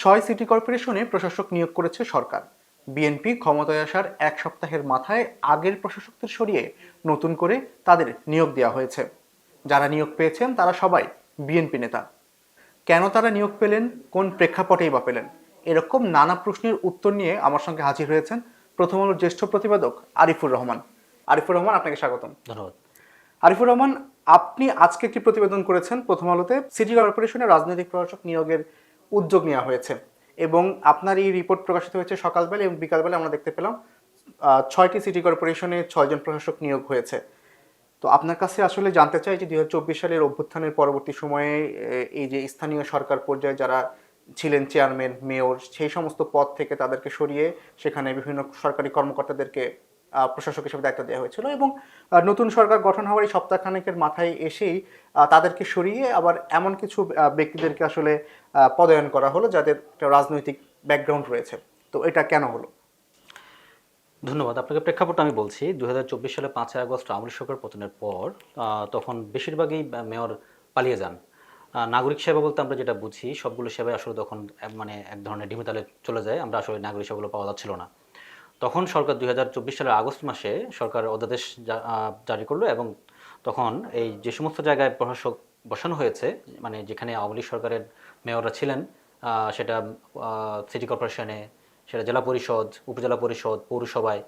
6 city কর্পোরেশনে প্রশাসক নিয়োগ করেছে সরকার। বিএনপি ক্ষমতায় আসার এক সপ্তাহের মাথায় আগের প্রশাসকদের সরিয়ে নতুন করে তাদের নিয়োগ দেওয়া হয়েছে। যারা নিয়োগ পেয়েছেন তারা সবাই বিএনপি নেতা। কেন তারা নিয়োগ পেলেন, কোন প্রেক্ষাপটেই বা পেলেন, এরকম নানা প্রশ্নের উত্তর নিয়ে আমার সঙ্গে হাজির হয়েছেন প্রথম আলোর জ্যেষ্ঠ প্রতিবেদক আরিফুর রহমান। আরিফুর রহমান, আপনাকে স্বাগতম। ধন্যবাদ। আরিফুর রহমান, আপনি আজকে একটি প্রতিবেদন করেছেন প্রথম আলোতে। সিটি কর্পোরেশনের রাজনৈতিক প্রশাসক নিয়োগের উদ্যোগ নেওয়া হয়েছে এবং আপনার এই রিপোর্ট প্রকাশিত হয়েছে সকালবেলা এবং বিকালবেলা আমরা দেখতে পেলাম 6টি সিটি কর্পোরেশনে 6 জন প্রশাসক নিয়োগ হয়েছে। তো আপনার কাছে আসলে জানতে চাই যে 2024 সালের অভ্যুত্থানের পরবর্তী সময়ে এই যে স্থানীয় সরকার পর্যায়ে যারা ছিলেন চেয়ারম্যান, মেয়র, সেই সমস্ত পদ থেকে তাদেরকে সরিয়ে সেখানে বিভিন্ন সরকারি কর্মকর্তাদেরকে প্রশাসক হিসেবে দায়িত্ব দেওয়া হয়েছিল এবং নতুন সরকার গঠন হওয়ার এই সপ্তাহখানেকের মাথায় এসেই তাদেরকে সরিয়ে আবার এমন কিছু ব্যক্তিদেরকে আসলে পদায়ন করা হলো যাদের একটা রাজনৈতিক ব্যাকগ্রাউন্ড রয়েছে। তো এটা কেন হলো? ধন্যবাদ। আপনাকে প্রেক্ষাপট আমি বলছি। 2024 সালে 5ই আগস্ট আওয়ামী লীগ সরকার পতনের পর তখন বেশিরভাগই মেয়র পালিয়ে যান। নাগরিক সেবা বলতে আমরা যেটা বুঝি, সবগুলো সেবাই আসলে তখন মানে এক ধরনের ডিমিতালে চলে যায়। আমরা আসলে নাগরিক সেবাগুলো পাওয়া যাচ্ছিল না। তখন সরকার 2024 সালের আগস্ট মাসে সরকার অধ্যাদেশ জারি করলো এবং তখন এই যে সমস্ত জায়গায় প্রশাসক বসানো হয়েছে, মানে যেখানে আওয়ামী লীগ সরকারের মেয়ররা ছিলেন, সেটা সিটি কর্পোরেশনে, সেটা জেলা পরিষদ, উপজেলা পরিষদ, পৌরসভায়,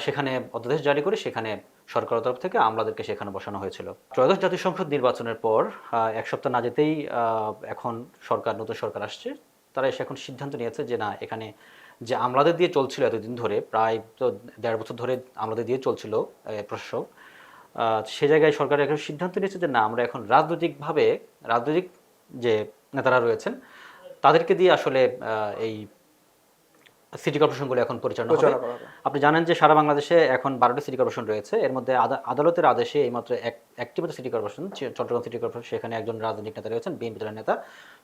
সেখানে অধ্যাদেশ জারি করে সেখানে সরকারের তরফ থেকে আমলাদেরকে সেখানে বসানো হয়েছিল। ত্রয়োদশ জাতীয় সংসদ নির্বাচনের পর এক সপ্তাহ না যেতেই এখন নতুন সরকার আসছে। তারা এসে এখন সিদ্ধান্ত নিয়েছে যে না, এখানে যে আমলাদের দিয়ে চলছিল এতদিন ধরে, প্রায় তো 1.5 বছর ধরে আমলাদের দিয়ে চলছিল প্রশাসক, সে জায়গায় সরকার এখন সিদ্ধান্ত নিয়েছে যে না, আমরা এখন রাজনৈতিক যে নেতারা রয়েছেন তাদেরকে দিয়ে আসলে এই সিটি কর্পোরেশনগুলো এখন পরিচালনা হবে। আপনি জানেন যে সারা বাংলাদেশে এখন 12টি সিটি কর্পোরেশন রয়েছে। এর মধ্যে আদালতের আদেশে এইমাত্র একটি মাত্র city corporation, Chittagong city corporation, সেখানে একজন রাজনৈতিক নেতা রয়েছেন, বিএনপি দলের নেতা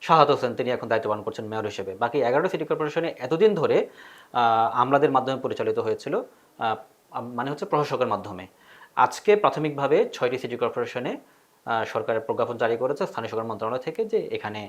শাহাদ হোসেন, তিনি এখন দায়িত্ব পালন করছেন মেয়র হিসেবে। বাকি 11টি সিটি কর্পোরেশনে এতদিন ধরে আমলাদের মাধ্যমে পরিচালিত হয়েছিল, মানে হচ্ছে প্রশাসকের মাধ্যমে। আজকে প্রাথমিকভাবে 6টি সিটি কর্পোরেশনে সরকারের প্রজ্ঞাপন জারি করেছে স্থানীয় সরকার মন্ত্রণালয় থেকে যে এখানে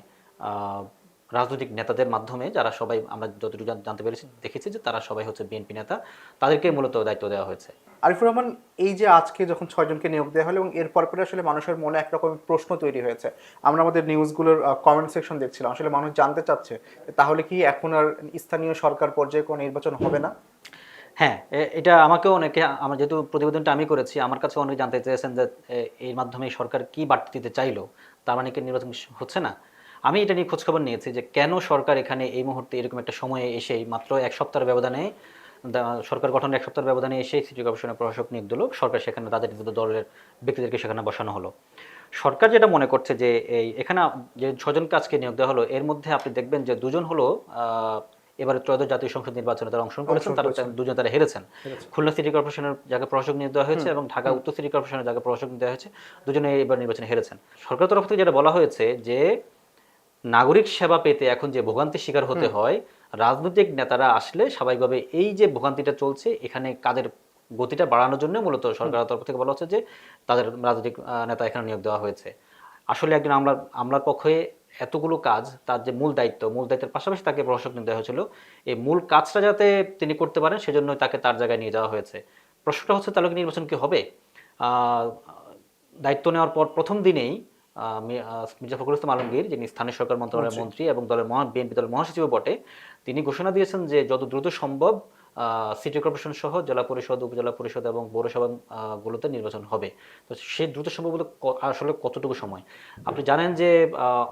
রাজনৈতিক নেতাদের মাধ্যমে, যারা সবাই আমরা যতটুকু জানতে পেরেছি দেখেছি যে তারা সবাই হচ্ছে বিএনপি নেতা, তাদেরকে মূলত দায়িত্ব দেওয়া হয়েছে। আরিফুর রহমান, এই যে আজকে যখন 6 জনকে নিয়োগ দেওয়া হলো এবং এরপর পরে আসলে মানুষের মনে একরকম প্রশ্ন তৈরি হয়েছে, আমরা আমাদের নিউজগুলোর কমেন্ট সেকশন দেখছিলাম, আসলে মানুষ জানতে চাচ্ছে তাহলে কি এখন আর স্থানীয় সরকার পর্যায়ে কোনো নির্বাচন হবে না? হ্যাঁ, এটা আমাকেও অনেকে, আমার যেহেতু প্রতিবেদনটা আমি করেছি, আমার কাছে অনেকে জানতে চেয়েছেন যে এর মাধ্যমে সরকার কি বার্তা দিতে চাইলো, তার মানে কি নির্বাচন হচ্ছে না। আমি এটা নিয়ে খোঁজখবর নিয়েছি যে কেন সরকার এখানে এই মুহূর্তে এরকম একটা সময়ে এসেই মাত্র এক সপ্তাহের ব্যবধানে, সরকার গঠনের এক সপ্তাহের ব্যবধানে এসে সিটি কর্পোরেশনের প্রশাসক নিয়োগ দিল সরকার, সেখানে তাদের দলের ব্যক্তিদেরকে সেখানে বসানো হলো। সরকার যেটা মনে করছে যে এখানে যে 6জনকে আজকে নিয়োগ দেওয়া হলো, এর মধ্যে আপনি দেখবেন যে 2জন হলো এবারে ত্রয়োদশ জাতীয় সংসদ নির্বাচনে তারা অংশগ্রহণ করেছেন, তারা 2জন তারা হেরেছেন। খুলনা সিটি কর্পোরেশনের জায়গায় প্রশাসক নিয়োগ দেওয়া হয়েছে এবং ঢাকা উত্তর সিটি কর্পোরেশনের জায়গায় প্রশাসক দেওয়া হয়েছে, 2জনে এবার নির্বাচনে হেরেছেন। সরকারের তরফ থেকে যেটা বলা হয়েছে যে নাগরিক সেবা পেতে এখন যে ভোগান্তির শিকার হতে হয়, রাজনৈতিক নেতারা আসলে স্বাভাবিকভাবে এই যে ভোগান্তিটা চলছে এখানে কাদের গতিটা বাড়ানোর জন্য মূলত সরকারের তরফ থেকে বলা হচ্ছে যে তাদের রাজনৈতিক নেতা এখানে নিয়োগ দেওয়া হয়েছে। আসলে একজন আমলার পক্ষে এতগুলো কাজ, তার যে মূল দায়িত্বের পাশাপাশি তাকে প্রশাসক নিয়োগ দেওয়া হয়েছিল, এই মূল কাজটা যাতে তিনি করতে পারেন সেজন্য তাকে তার জায়গায় নিয়ে যাওয়া হয়েছে। প্রশ্নটা হচ্ছে তাহলে কি নির্বাচন কি হবে? দায়িত্ব নেওয়ার পর প্রথম দিনেই মির্জা ফখরুল ইসলাম আলমগীর, যিনি স্থানীয় সরকার মন্ত্রণালয়ের মন্ত্রী এবং বিএনপি দলের মহাসচিব বটে, তিনি ঘোষণা দিয়েছেন যে যত দ্রুত সম্ভব সিটি কর্পোরেশন সহ জেলা পরিষদ, উপজেলা পরিষদ এবং পৌরসভা গুলোতে নির্বাচন হবে। তো সেই দ্রুত সম্ভব বলতে আসলে কতটুকু সময়? আপনি জানেন যে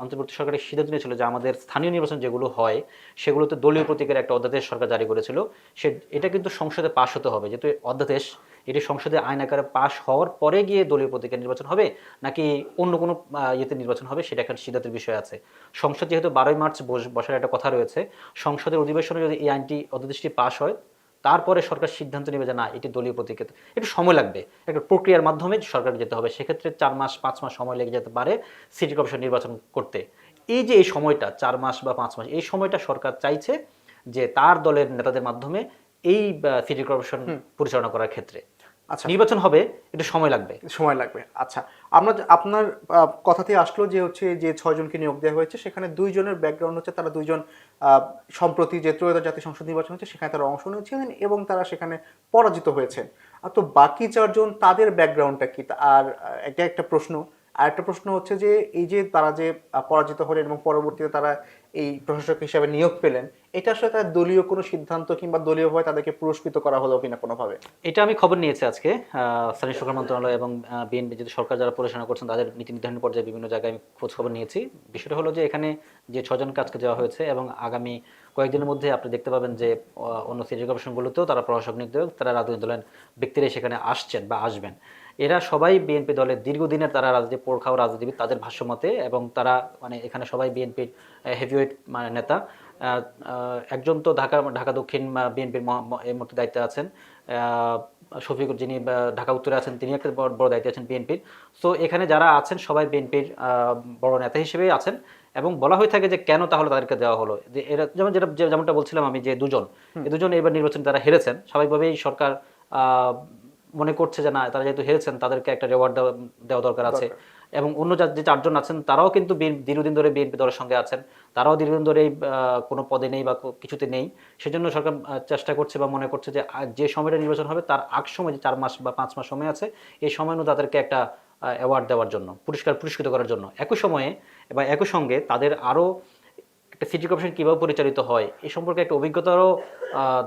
অন্তর্বর্তী সরকারের সিদ্ধান্ত নিয়েছিল যে আমাদের স্থানীয় নির্বাচন যেগুলো হয় সেগুলোতে দলীয় প্রতীকের একটা অধ্যাদেশ সরকার জারি করেছিল। এটা কিন্তু সংসদে পাশ হতে হবে, যেহেতু অধ্যাদেশ এটি সংসদে আইন আকারে পাশ হওয়ার পরে গিয়ে দলীয় প্রতীকের নির্বাচন হবে নাকি অন্য কোনো ইয়েতে নির্বাচন হবে, সেটা একটা সিদ্ধান্তের বিষয় আছে। সংসদ যেহেতু 12ই মার্চ বসার একটা কথা রয়েছে, সংসদের অধিবেশনে যদি এই অধ্যাদেশটি পাশ হয় তারপরে সরকার সিদ্ধান্ত নেবে যে না, এটি দলীয় প্রতীকে একটু সময় লাগবে, একটা প্রক্রিয়ার মাধ্যমে সরকার যেতে হবে। সেক্ষেত্রে 4 মাস 5 মাস সময় লেগে যেতে পারে সিটি কর্পোরেশন নির্বাচন করতে। এই যে এই সময়টা 4 মাস বা 5 মাস, এই সময়টা সরকার চাইছে যে তার দলের নেতাদের মাধ্যমে এই সিটি কর্পোরেশন পরিচালনা করার ক্ষেত্রে। আচ্ছা। নির্বাচন হবে, একটু সময় লাগবে। সময় লাগবে। আচ্ছা, আপনার কথাতে আসলো যে হচ্ছে যে ৬ জনকে নিয়োগ দেওয়া হয়েছে সেখানে ২ জনের ব্যাকগ্রাউন্ড হচ্ছে তারা ২ জন সম্প্রতি যে ত্রয়োদশ জাতীয় সংসদ নির্বাচন হচ্ছে সেখানে তারা অংশ নিয়েছিলেন এবং তারা সেখানে পরাজিত হয়েছেন। তো বাকি ৪ জন তাদের ব্যাকগ্রাউন্ডটা কি? আর এটা একটা প্রশ্ন। আরেকটা প্রশ্ন হচ্ছে যে এই যে তারা যে পরাজিত হলেন এবং পরবর্তীতে তারা এই প্রশাসক হিসেবে নিয়োগ পেলেন, এটা আসলে তার দলীয় কোনো সিদ্ধান্ত কিংবা দলীয়ভাবে তাদেরকে পুরস্কৃত করা হলো কিনা কোনোভাবে? এটা আমি খবর নিয়েছি আজকে স্থানীয় সরকার মন্ত্রণালয় এবং বিএনপি যদি সরকার যারা পরিচালনা করছেন তাদের নীতি নির্ধারণ পর্যায়ে বিভিন্ন জায়গায় আমি খোঁজ খবর নিয়েছি। বিষয়টা হলো যে এখানে যে ৬ জনকে আজকে দেওয়া হয়েছে এবং আগামী কয়েকদিনের মধ্যে আপনি দেখতে পাবেন যে অন্য সিটি কর্পোরেশনগুলোতেও তারা প্রশাসক নিয়োগ দেবে, তারা রাজনৈতিক দলের ব্যক্তিরাই সেখানে আসছেন বা আসবেন। এরা সবাই বিএনপি দলের দীর্ঘদিনের তারা রাজনীতি পোড়খাও রাজনীতিবিদ তাদের ভাষ্যমতে, এবং তারা মানে এখানে সবাই বিএনপির হেভিওয়েট মানে নেতা। একজন তো ঢাকা দক্ষিণ বিএনপির এই মুহূর্তে দায়িত্বে আছেন, শফিকুর যিনি ঢাকা উত্তরে আছেন তিনি একটা বড় দায়িত্বে আছেন বিএনপির। সো এখানে যারা আছেন সবাই বিএনপির বড় নেতা হিসেবেই আছেন, এবং বলা হয়ে থাকে যে কেন তাহলে তাদেরকে দেওয়া হলো, যে এরা যেমনটা বলছিলাম আমি যে এই দুজন এবার নির্বাচনে তারা হেরেছেন, স্বাভাবিকভাবেই সরকার মনে করছে যে না তারা যেহেতু হেরেছেন তাদেরকে একটা রেওয়ার্ড দেওয়া দরকার আছে। এবং অন্য যে ৪ জন আছেন তারাও কিন্তু দীর্ঘদিন ধরে বিএনপি দলের সঙ্গে আছেন, তারাও দীর্ঘদিন ধরে কোনো পদে নেই বা কিছুতে নেই। সেজন্য সরকার চেষ্টা করছে বা মনে করছে যে যে সময়টা নির্বাচন হবে তার আগ সময় যে ৪ মাস বা ৫ মাস সময় আছে, এই সময় মধ্যে তাদেরকে একটা অ্যাওয়ার্ড দেওয়ার জন্য, পুরস্কৃত করার জন্য। একই সময়ে বা একই সঙ্গে তাদের আরও একটা সিটি কর্পোরেশন কীভাবে পরিচালিত হয় এই সম্পর্কে একটা অভিজ্ঞতারও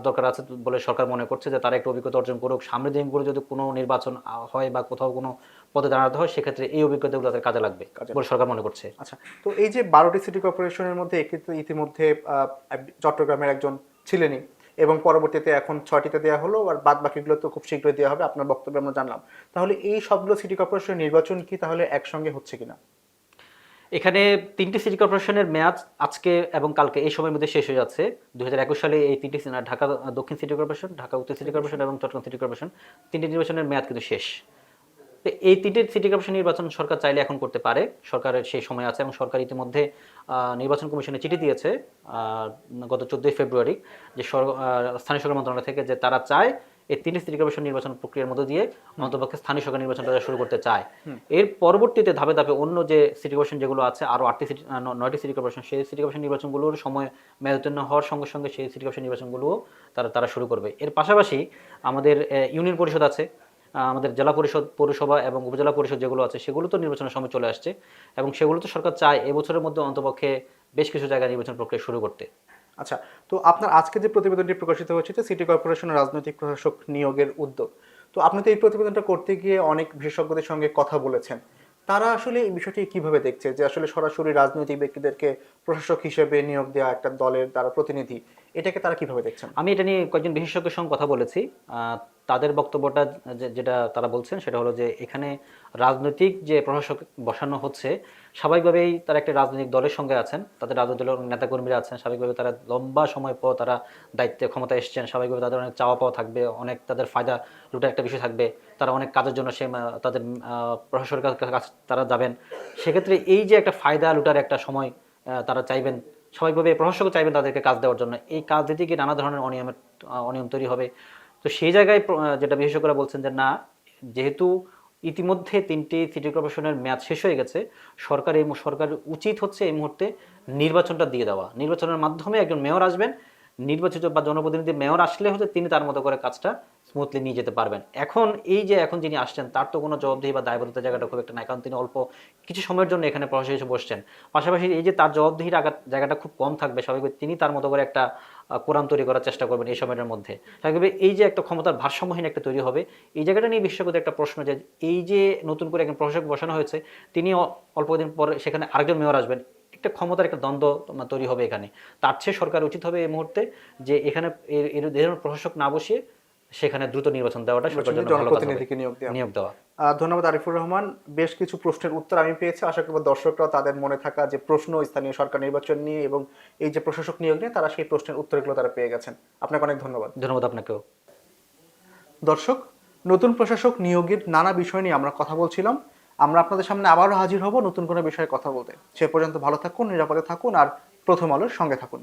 দরকার আছে বলে সরকার মনে করছে, যে তারা একটা অভিজ্ঞতা অর্জন করুক। সামনের দিনগুলো যদি কোনো নির্বাচন হয় বা কোথাও কোনো পদে দাঁড়াতে হয় সেক্ষেত্রে এই অভিজ্ঞতাগুলো তাদের কাজে লাগবে বলে সরকার মনে করছে। আচ্ছা, তো এই যে ১২টি সিটি কর্পোরেশনের মধ্যে ইতিমধ্যে চট্টগ্রামের একজন ছিলেনই এবং পরবর্তীতে এখন ৬টিতে দেওয়া হলো, আর বাদ বাকিগুলো তো খুব শীঘ্রই দেওয়া হবে, আপনার বক্তব্যে আমরা জানলাম। তাহলে এই সবগুলো সিটি কর্পোরেশনের নির্বাচন কি তাহলে একসঙ্গে হচ্ছে কিনা? এখানে ৩টি সিটি কর্পোরেশনের মেয়াদ আজকে এবং কালকে এই সময়ের মধ্যে শেষ হয়ে যাচ্ছে। ২০২১ সালে এই ৩টি ঢাকা দক্ষিণ সিটি কর্পোরেশন, ঢাকা উত্তর সিটি কর্পোরেশন এবং চট্টগ্রাম সিটি কর্পোরেশন ৩টি নির্বাচনের মেয়াদ কিন্তু শেষ। তো এই ৩টি সিটি কর্পোরেশন নির্বাচন সরকার চাইলে এখন করতে পারে, সরকারের সেই সময় আছে, এবং সরকার ইতিমধ্যে নির্বাচন কমিশনে চিঠি দিয়েছে গত ১৪ই ফেব্রুয়ারি যে স্থানীয় সরকার মন্ত্রণালয় থেকে, যে তারা চায় এই ৩টি সিটি কর্পোরেশন নির্বাচন প্রক্রিয়ার মধ্যে দিয়ে অন্তপক্ষে স্থানীয় সরকার নির্বাচনটা শুরু করতে চায়। এর পরবর্তীতে ধাপে ধাপে অন্য যে সিটি কর্পোরেশন যেগুলো আছে, আরও ৯টি সিটি কর্পোরেশন, সেই সিটি কর্পোরেশন নির্বাচনগুলোর সময় মেয়াদোত্তীর্ণ হওয়ার সঙ্গে সঙ্গে সেই সিটি কর্পোরেশন নির্বাচনগুলোও তারা শুরু করবে। এর পাশাপাশি আমাদের ইউনিয়ন পরিষদ আছে, আমাদের জেলা পরিষদ, পৌরসভা এবং উপজেলা পরিষদ যেগুলো আছে সেগুলো তো নির্বাচনের সময় চলে আসছে, এবং সেগুলো তো সরকার চায় এবছরের মধ্যে অন্তপক্ষে বেশ কিছু জায়গায় নির্বাচন প্রক্রিয়া শুরু করতে। আচ্ছা, তো আপনার আজকে যে প্রতিবেদনটি প্রকাশিত হয়েছে যে সিটি কর্পোরেশনের রাজনৈতিক প্রশাসক নিয়োগের উদ্যোগ, তো আপনি তো এই প্রতিবেদনটা করতে গিয়ে অনেক বিশেষজ্ঞদের সঙ্গে কথা বলেছেন, তারা আসলে এই বিষয়টি কিভাবে দেখছে যে আসলে সরাসরি রাজনৈতিক ব্যক্তিদেরকে প্রশাসক হিসেবে নিয়োগ দেওয়া একটা দলের দ্বারা প্রতিনিধি, এটাকে তারা কিভাবে দেখছেন? আমি এটা নিয়ে কয়েকজন বিশেষজ্ঞের সঙ্গে কথা বলেছি। তাদের বক্তব্যটা যেটা তারা বলছেন সেটা হলো যে এখানে রাজনৈতিক যে প্রশাসক বসানো হচ্ছে, স্বাভাবিকভাবেই তারা একটা রাজনৈতিক দলের সঙ্গে আছেন, তাদের রাজনৈতিক দলের নেতাকর্মীরা আছেন, স্বাভাবিকভাবে তারা লম্বা সময় পর তারা দায়িত্বে ক্ষমতা এসেছেন, স্বাভাবিকভাবে তাদের অনেক চাওয়া পাওয়া থাকবে, অনেক তাদের ফায়দা লুটার একটা বিষয় থাকবে, তারা অনেক কাজের জন্য তাদের প্রশাসকের কাছে তারা যাবেন। সেক্ষেত্রে এই যে একটা ফায়দা লুটার একটা সময় তারা চাইবেন, স্বাভাবিকভাবে প্রশাসক চাইবেন তাদেরকে কাজ দেওয়ার জন্য, এই কাজ দিতে গিয়ে নানা ধরনের অনিয়ম তৈরি হবে। তো সেই জায়গায় যেটা বিশেষজ্ঞরা বলছেন যে না, যেহেতু ইতিমধ্যে ৩টি সিটি কর্পোরেশনের মেয়াদ শেষ হয়ে গেছে, সরকার উচিত হচ্ছে এই মুহূর্তে নির্বাচনটা দিয়ে দেওয়া। নির্বাচনের মাধ্যমে একজন মেয়র আসবেন, নির্বাচিত বা জনপ্রতিনিধি মেয়র আসলে হচ্ছে তিনি তার মতো করে কাজটা স্মুথলি নিয়ে যেতে পারবেন। এখন যিনি আসছেন তার তো কোনো জবাবদিহি বা দায়বদ্ধতার জায়গাটা খুব একটা নাই, কারণ তিনি অল্প কিছু সময়ের জন্য এখানে প্রশাসক হিসেবে বসছেন। পাশাপাশি এই যে তার জবাবদিহির জায়গাটা খুব কম থাকবে, স্বাভাবিক তিনি তার মতো করে একটা কোরাম তৈরি করার চেষ্টা করবেন এই সময়ের মধ্যে। স্বাভাবিকভাবে এই যে একটা ক্ষমতার ভারসাম্যহীন একটা তৈরি হবে, এই জায়গাটা নিয়ে বিশেষজ্ঞদের একটা প্রশ্ন যে এই যে নতুন করে একজন প্রশাসক বসানো হয়েছে, তিনি অল্প দিন পরে সেখানে আরেকজন মেয়র আসবেন, একটা ক্ষমতার একটা দ্বন্দ্ব তৈরি হবে এখানে। তার চেয়ে সরকার উচিত হবে এই মুহূর্তে যে এখানে প্রশাসক না বসিয়ে সেখানে দ্রুত নির্বাচন দেওয়াটা জনপ্রতিনিধিকে নিয়োগ দেওয়া। ধন্যবাদ আরিফুর রহমান। বেশ কিছু প্রশ্নের উত্তর আমি পেয়েছি, আশা করব দর্শকরাও তাদের মনে থাকা যে প্রশ্ন স্থানীয় সরকার নির্বাচন নিয়ে এবং এই যে প্রশাসক নিয়োগ নিয়ে তারা সেই প্রশ্নের উত্তরগুলো তারা পেয়ে গেছেন। আপনাকে অনেক ধন্যবাদ। ধন্যবাদ আপনাকেও। দর্শক, নতুন প্রশাসক নিয়োগের নানা বিষয় নিয়ে আমরা কথা বলছিলাম। আমরা আপনাদের সামনে আবারও হাজির হব নতুন কোনো বিষয়ে কথা বলতে। সে পর্যন্ত ভালো থাকুন, নিরাপদে থাকুন আর প্রথম আলোর সঙ্গে থাকুন।